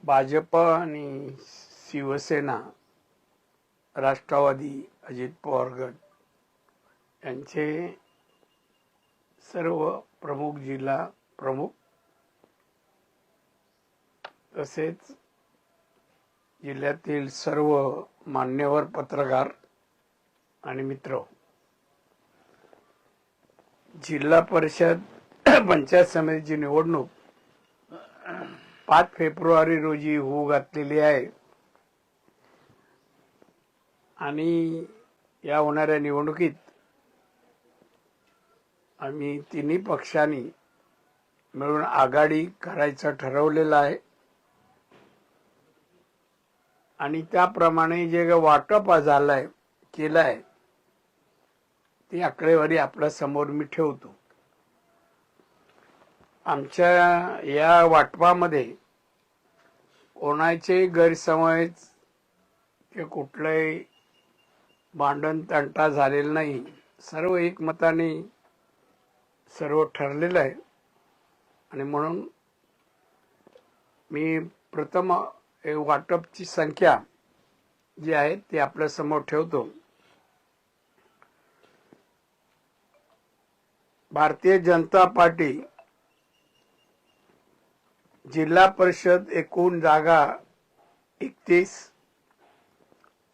भाजप आणि शिवसेना, राष्ट्रवादी, अजित पवार गट यांचे सर्व प्रमुख, जिल्हा प्रमुख तसेच जिल्ह्यातील सर्व मान्यवर पत्रकार आणि मित्र, जिल्हा परिषद पंचायत समितीची निवडणूक 5 फेब्रुवारी रोजी होऊ घातलेली आहे आणि या होणाऱ्या निवडणुकीत आम्ही तिन्ही पक्षांनी मिळून आघाडी करायचं ठरवलेलं आहे आणि त्याप्रमाणे जे वाटप झालंय केलंय ती आकडेवारी आपल्या समोर मी ठेवतो. आमच्या या वाटपामध्ये कोणाचे गैरसमज किंवा कुठलाही भांडण तंटा झालेला नाही. सर्व एकमताने सर्व ठरलेलं आहे आणि म्हणून मी प्रथम वाटपची संख्या जी आहे ती आपल्या समोर ठेवतो. भारतीय जनता पार्टी जिल्हा परिषद एकूण जागा 31,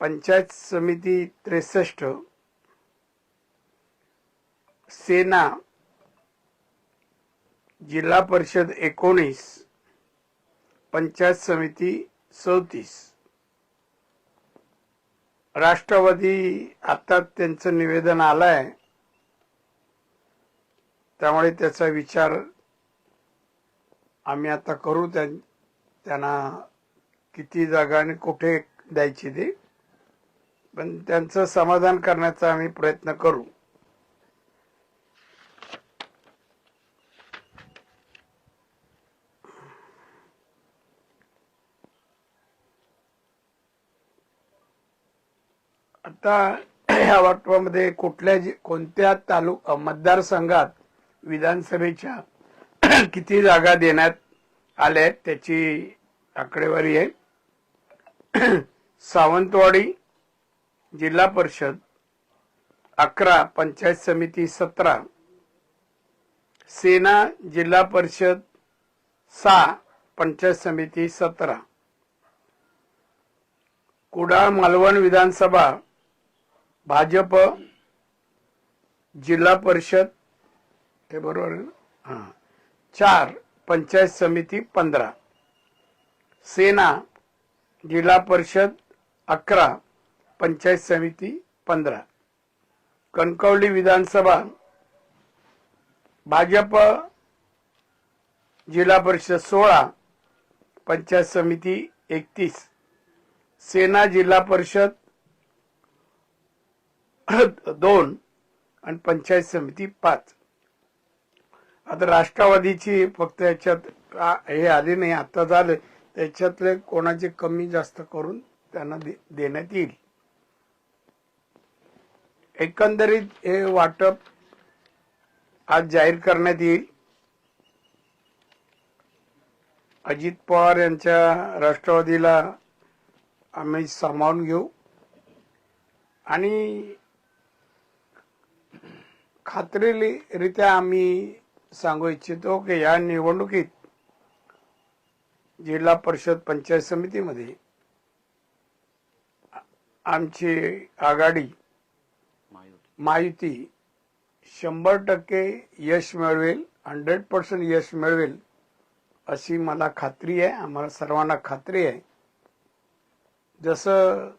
पंचायत समिती 63, सेना जिल्हा परिषद 19, पंचायत समिती 34. राष्ट्रवादी आता त्यांचं निवेदन आलंय त्यामुळे त्याचा विचार आम्ही आता करू. त्यांना किती जागा आणि कुठे द्यायची ते, पण त्यांचं समाधान करण्याचा आम्ही प्रयत्न करू. आता या वाटपामध्ये कोणत्या मतदारसंघात विधानसभेच्या किती जागा देण्यात आल्या आहेत त्याची आकडेवारी आहे. सावंतवाडी जिल्हा परिषद 11, पंचायत समिती 17, सेना जिल्हा परिषद 6, पंचायत समिती 17, कुडाळ मालवण विधानसभा भाजप जिल्हा परिषद, हे बरोबर आहे ना, 4, पंचायत समिती 15, सेना जिल्हा परिषद 11, पंचायत समिती 15, कणकवली विधानसभा भाजप जिल्हा परिषद 16, पंचायत समिती 31, सेना जिल्हा परिषद 2 आणि पंचायत समिती 5. आता राष्ट्रवादीची फक्त याच्यात हे आले नाही, आता झाले, त्याच्यातले कोणाचे कमी जास्त करून त्यांना देण्यात येईल. एकंदरीत हे वाटप आज जाहीर करण्यात येईल. अजित पवार यांच्या राष्ट्रवादीला आम्ही सामावून घेऊ आणि खात्रीरीत्या आम्ही सांगू इच्छितो की या निवडणुकीत जिल्हा परिषद पंचायत समितीमध्ये आमची आघाडी महायुती 100% यश मिळवेल, 100% यश मिळवेल अशी मला खात्री आहे. आम्हाला सर्वांना खात्री आहे. जसं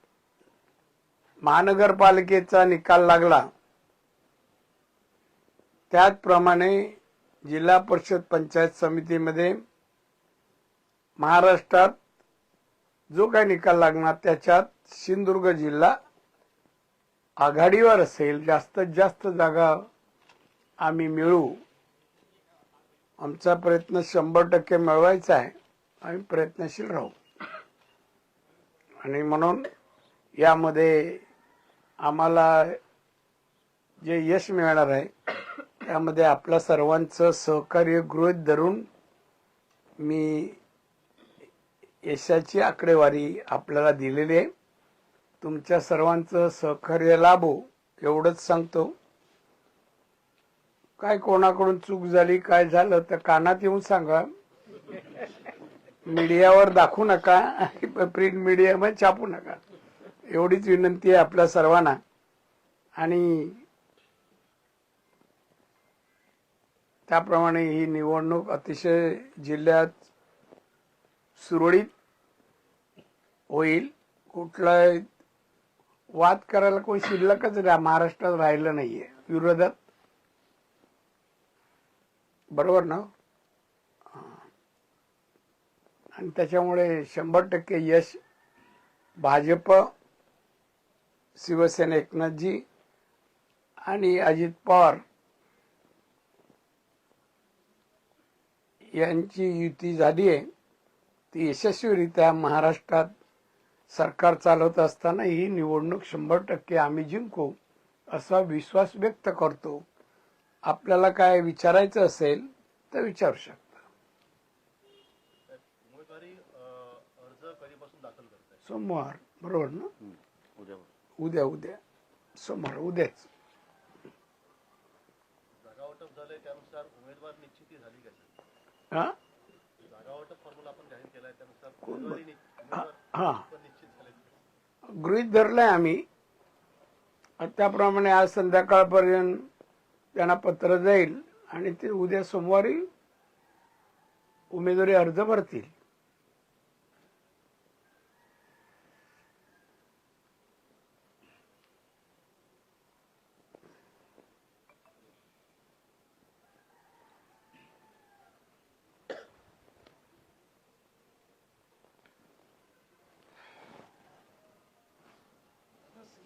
महानगरपालिकेचा निकाल लागला त्याचप्रमाणे जिल्हा परिषद पंचायत समितीमध्ये महाराष्ट्रात जो काही निकाल लागणार त्याच्यात सिंधुदुर्ग जिल्हा आघाडीवर असेल. जास्तीत जास्त जागा आम्ही मिळवू. आमचा प्रयत्न 100% मिळवायचा आहे. आम्ही प्रयत्नशील राहू आणि म्हणून यामध्ये आम्हाला जे यश मिळणार आहे त्यामध्ये आपल्या सर्वांचं सहकार्य गृहीत धरून मी यशाची आकडेवारी आपल्याला दिलेली आहे. तुमच्या सर्वांचं सहकार्य लाभो एवढंच सांगतो. काय कोणाकडून चूक झाली काय झालं तर कानात येऊन सांगा, मीडियावर दाखवू नका, प्रिंट मीडियामध्ये छापू नका. एवढीच विनंती आहे आपल्या सर्वांना. आणि त्याप्रमाणे ही निवडणूक अतिशय जिल्ह्यात सुरळीत होईल. कुठला वाद करायला कोणी शिल्लकच महाराष्ट्रात राहिलं नाहीये विरोधात. बरोबर ना? आणि त्याच्यामुळे 100% यश भाजप, शिवसेना एकनाथजी आणि अजित पवार यांची युती झाली आहे. ती यशस्वीरित्या महाराष्ट्रात सरकार चालवत असताना ही निवडणूक 100% आम्ही जिंकू असा विश्वास व्यक्त करतो. आपल्याला काय विचारायचं असेल तर विचारू शकता. उमेदवारी अर्ज कधीपासून दाखल करताय? सोमवार, बरोबर ना? उद्या सोमवार, उद्याच. जागा वाटप झालंय त्यानुसार उमेदवार निश्चिती झाली का? हा, जागा वाटप फॉर्म्युला आपण जाहीर केलाय त्यानुसार उमेदवार निश्चित झाले. गृहीत धरलंय आम्ही. त्याप्रमाणे आज संध्याकाळपर्यंत त्यांना पत्र जाईल आणि ते उद्या सोमवारी उमेदवारी अर्ज भरतील.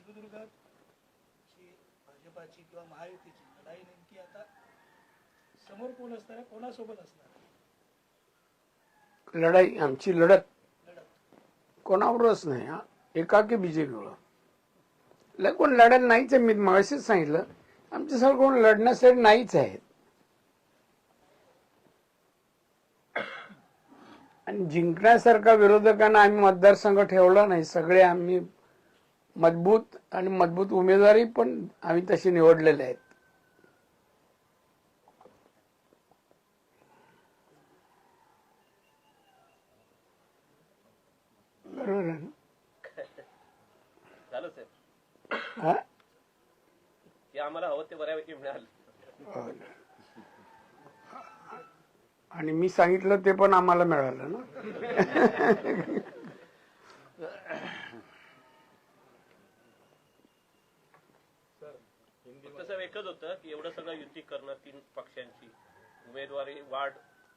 सिंधुदुर्गात भाजपाची किंवा महायुतीची लढाई नेमकी आता समोर कोण असणार आहे, कोणासोबत असणार? लढाई आमची लढत कोणावरच नाही. हा, एकाकी बीजेपीवर कोण लढत नाहीच आहे. मी मगाशीच सांगितलं, आमच्यासारखं कोण लढण्यासाठी नाहीच आहेत. आणि जिंकण्यासारखा विरोधकांना आम्ही मतदारसंघ ठेवला नाही. सगळे आम्ही मजबूत उमेदवारी पण आम्ही तशी निवडलेले आहेत. बरोबर आहे ना? ते आम्हाला हवं ते बऱ्यापैकी मिळालं. आणि मी सांगितलं ते पण आम्हाला मिळालं ना. तसं एकच होतं की एवढं सगळं युती करणं, 3 पक्षांची उमेदवारी वाढ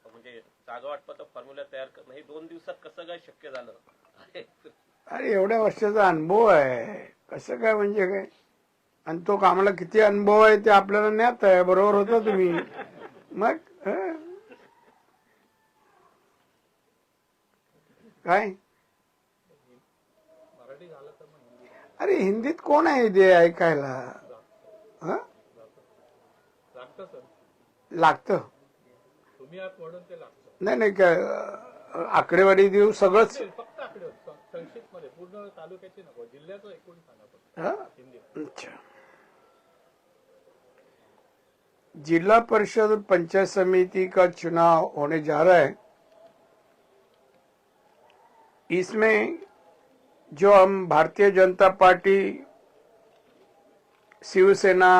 म्हणजे जागा वाटपाचा फॉर्म्युला तयार करणं हे 2 दिवसात कसं काय शक्य झालं? अरे एवढ्या वर्षाचा अनुभव आहे. कसं काय म्हणजे काय? आणि तो कामाला किती अनुभव आहे ते आपल्याला ज्ञात आहे. बरोबर होता तुम्ही. मग काय अरे हिंदीत कोण आहे ते ऐकायला? लागतं. नाही काय आकडेवारी देऊ सगळंच. अच्छा. जिला परिषद पंचायत समिति का चुनाव होने जा रहा है. इसमें जो हम भारतीय जनता पार्टी, शिवसेना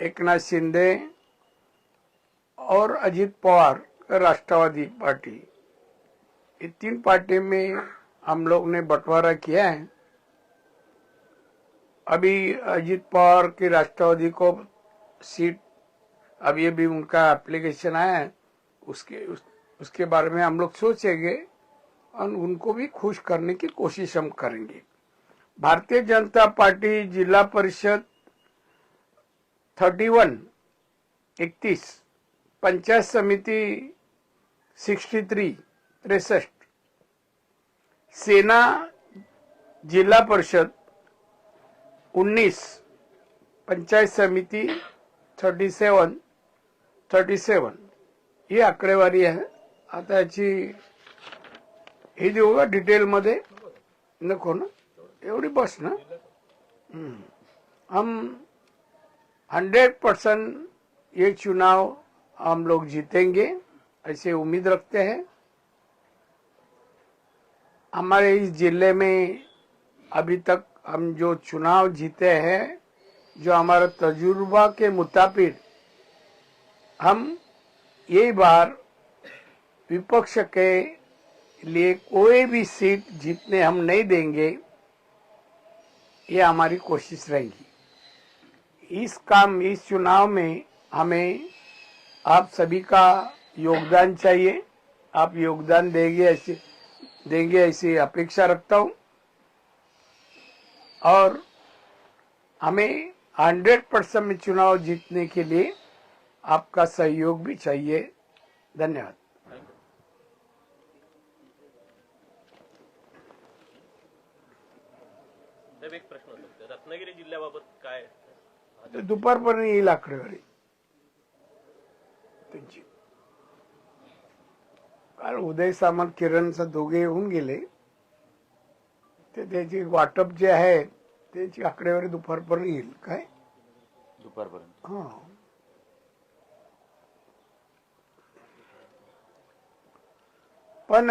एकनाथ शिंदे और अजित पवार राष्ट्रवादी पार्टी, ये 3 पार्टी में हम लोग ने बंटवारा किया है. अभी अजित पवार की राष्ट्रवादी को सीट, अभी अभी उनका एप्लीकेशन आया है, उसके बारे में हम लोग सोचेंगे और उनको भी खुश करने की कोशिश हम करेंगे. भारतीय जनता पार्टी जिला परिषद 31 पंचायत समिति 63 सेना जिला परिषद 19 पंचायत समिति 37 ही आकडेवारी आहे. आता याची हे देऊ का डिटेल मध्ये? नको ना, एवढी बस ना. हम 100% ये चुनाव हम लोग जीतेंगे ऐसे उम्मीद रखते हैं. हमारे इस जिले में अभी तक हम जो चुनाव जीते हैं, जो हमारा तजुर्बा के मुताबिक हम ये बार विपक्ष के लिए कोई भी सीट जीतने हम नहीं देंगे. ये हमारी कोशिश रहेगी. इस चुनाव में हमें आप सभी का योगदान चाहिए. आप योगदान देंगे ऐसी अपेक्षा रखता हूं. और हमें 100% में चुनाव जीतने के लिए आपका सहयोग भी चाहिए. धन्यवाद. साहेब, एक प्रश्न होता, रत्नागिरी जिल्ह्याबाबत काय? तर दुपारपर्यंत येईल आकडेवारी त्यांची. काल उदय सामंत किरणचा दोघे येऊन गेले. ते त्याची वाटप जे आहे त्याची आकडेवारी दुपारपर्यंत येईल. काय दुपारपर्यंत? हा. पण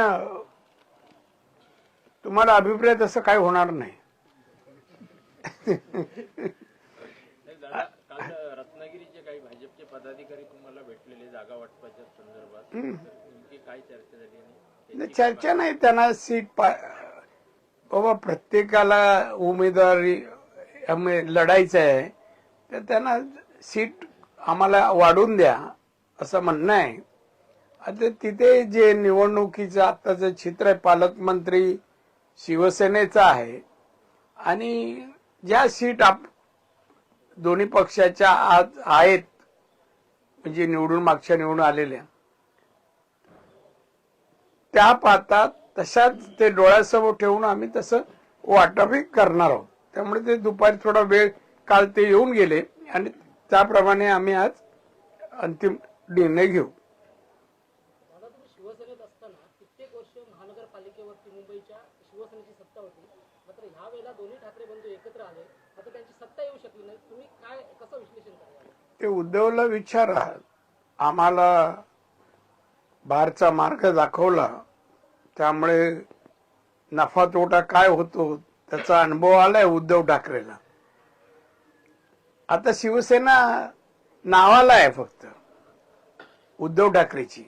तुम्हाला अभिप्राय तसं काय होणार नाही. काल रत्नागिरीचे काही भाजपचे पदाधिकारी तुम्हाला भेटलेले जागा वाटपाच्या संदर्भात, नेमकी काय चर्चा झाली? चर्चा नाही. त्यांना सीट बाबा प्रत्येकाला उमेदवारी लढायचं आहे, तर त्यांना सीट आम्हाला वाढून द्या असं म्हणणं आहे. आता तिथे जे निवडणुकीचं आत्ताचं चित्र आहे, पालकमंत्री शिवसेनेचं आहे आणि ज्या सीट दोन्ही पक्षाच्या आज आहेत म्हणजे मागच्या निवडून आलेल्या, त्या पाहतात तशाच ते डोळ्यासमोर ठेवून आम्ही तसं वाटपही करणार आहोत. त्यामुळे ते दुपारी थोडा वेळ काल ते येऊन गेले आणि त्याप्रमाणे आम्ही आज अंतिम निर्णय घेऊ. दादा, तुम्ही शिवसेनेत असताना कित्येक वर्ष महानगरपालिकेवरती मुंबईच्या शिवसेनेची सत्ता होती. मात्र ह्या वेळेला दोन्ही ठाकरे बंधू एकत्र आले, मात्र त्यांची सत्ता येऊ शकली नाही. तुम्ही कसं विश्लेषण कराल? ते उद्धवला विचारा. आम्हाला बाहेरचा मार्ग दाखवला, त्यामुळे नफा तोटा काय होतो त्याचा अनुभव आलाय उद्धव ठाकरेला. आता शिवसेना नावाला आहे फक्त उद्धव ठाकरेची,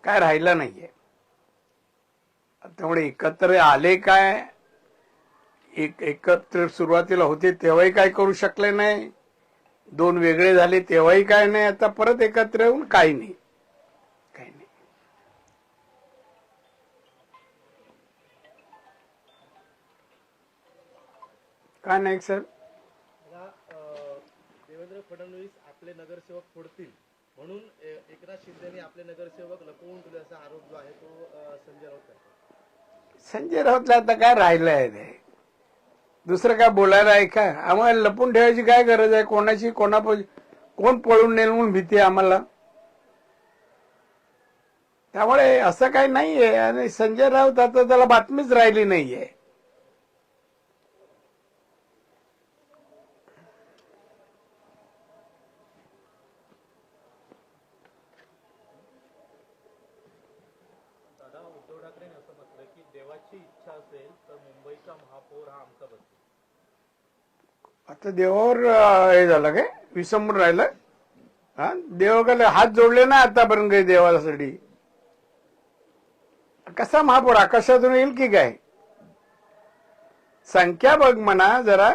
काय राहिलं नाहीये. त्यामुळे एकत्र आले काय, एकत्र सुरुवातीला होते तेव्हाही काय करू शकले नाही, दोन वेगळे झाले तेव्हाही काय नाही, आता परत एकत्र येऊन काही नाही. काय नाही सर. देवेंद्र फडणवीस आपले नगरसेवक फोडतील म्हणून एकनाथ शिंदेने आपले नगरसेवक लपवून दिले असा आरोप जो आहे तो संजय राऊत करतात. संजय राऊतला आता काय राहिलं आहे ते, दुसरं काय बोलायला आहे का? आम्हाला लपून ठेवायची काय गरज आहे? कोण पळून नेल म्हणून भीती आहे आम्हाला. त्यामुळे असं काही नाहीये. आणि संजय राऊत आता त्याला बातमीच राहिली नाहीये. उद्धव ठाकरेंनी असं म्हटलं की देवाची इच्छा असेल तर मुंबईचा महापौर हा आमचा बनतो. आता देवावर हे झालं काय, विसंबून राहिलं. हा, देवाला हात जोडले ना आतापर्यंत काही देवासाठी. कसा महापौर आकाशातून येईल की काय? संख्या बघ म्हणा जरा,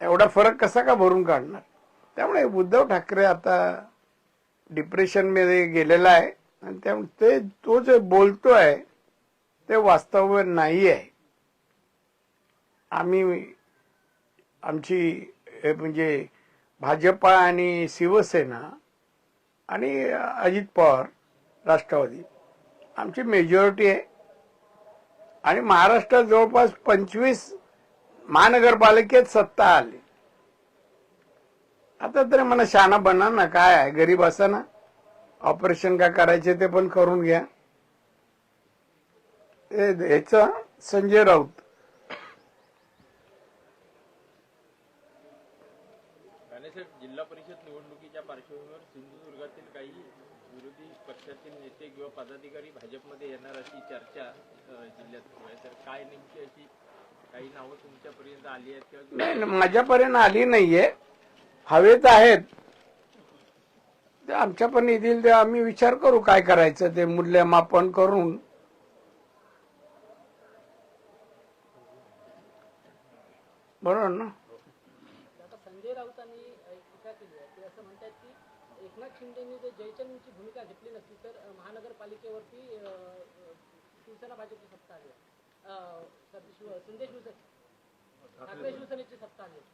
एवढा फरक कसा का भरून काढणार? त्यामुळे उद्धव ठाकरे आता डिप्रेशन मध्ये गेलेला आहे आणि त्यामुळे तो जे बोलतोय ते वास्तव नाही आहे. आमची म्हणजे भाजपा आणि शिवसेना आणि अजित पवार राष्ट्रवादी आमची मेजॉरिटी आहे आणि महाराष्ट्रात जवळपास 25 महानगरपालिकेत सत्ता आली. आता तरी मला शहाणा बना ना, काय आहे गरीब असा ना, ऑपरेशन काय करायचे ते पण करून घ्या. ह्याचा संजय राऊत. राणेसाहेब, जिल्हा परिषद निवडणुकीच्या पार्श्वभूमीवर सिंधुदुर्गातील काही विरोधी पक्षातील नेते किंवा पदाधिकारी भाजपमध्ये येणार अशी चर्चा जिल्ह्यात सुरू आहे. तर काय नेमकी अशी काही नावं तुमच्यापर्यंत आली आहेत किंवा नाही, माझ्यापर्यंत आली नाहीये. हवेत आहेत ते आमच्या पण येतील ते आम्ही विचार करू काय करायचं ते मूल्यमापन करून. बरोबर ना. आता संजय राऊतांनी एक टीका केली आहे ते असं म्हणतात की एकनाथ शिंदेनी जर जयचंदची भूमिका घेतली नसती तर महानगरपालिकेवरती शिवसेना भाजपची सत्ता आली आहे. ठाकरे शिवसेनेची सत्ता आली आहे.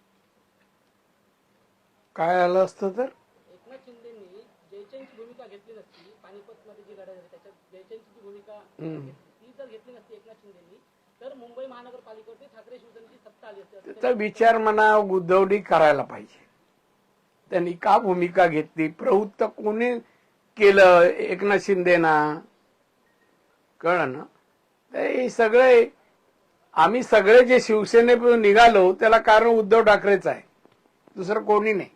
काय आलं असतं तर एकनाथ शिंदेनी जयचंदची भूमिका घेतली नसती, पानिपत मध्ये जी लढाई झाली त्याच्यात जयचंदची जी भूमिका ती जर घेतली नसती एकनाथ शिंदेनी तर मुंबई महानगरपालिकेवरती ठाकरे शिवसेनेची सत्ता आली असती. त्याचा विचार म्हणा उद्धवडी करायला पाहिजे. त्यांनी का भूमिका घेतली, प्रवृत्त कोणी केलं, एकनाथ शिंदेना कळलं ना. हे सगळे आम्ही सगळे जे शिवसेनेतून निघालो त्याला कारण उद्धव ठाकरेच आहे, दुसरं कोणी नाही.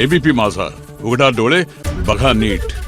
एबीपी माझा, उघडा डोळे बघा नीट.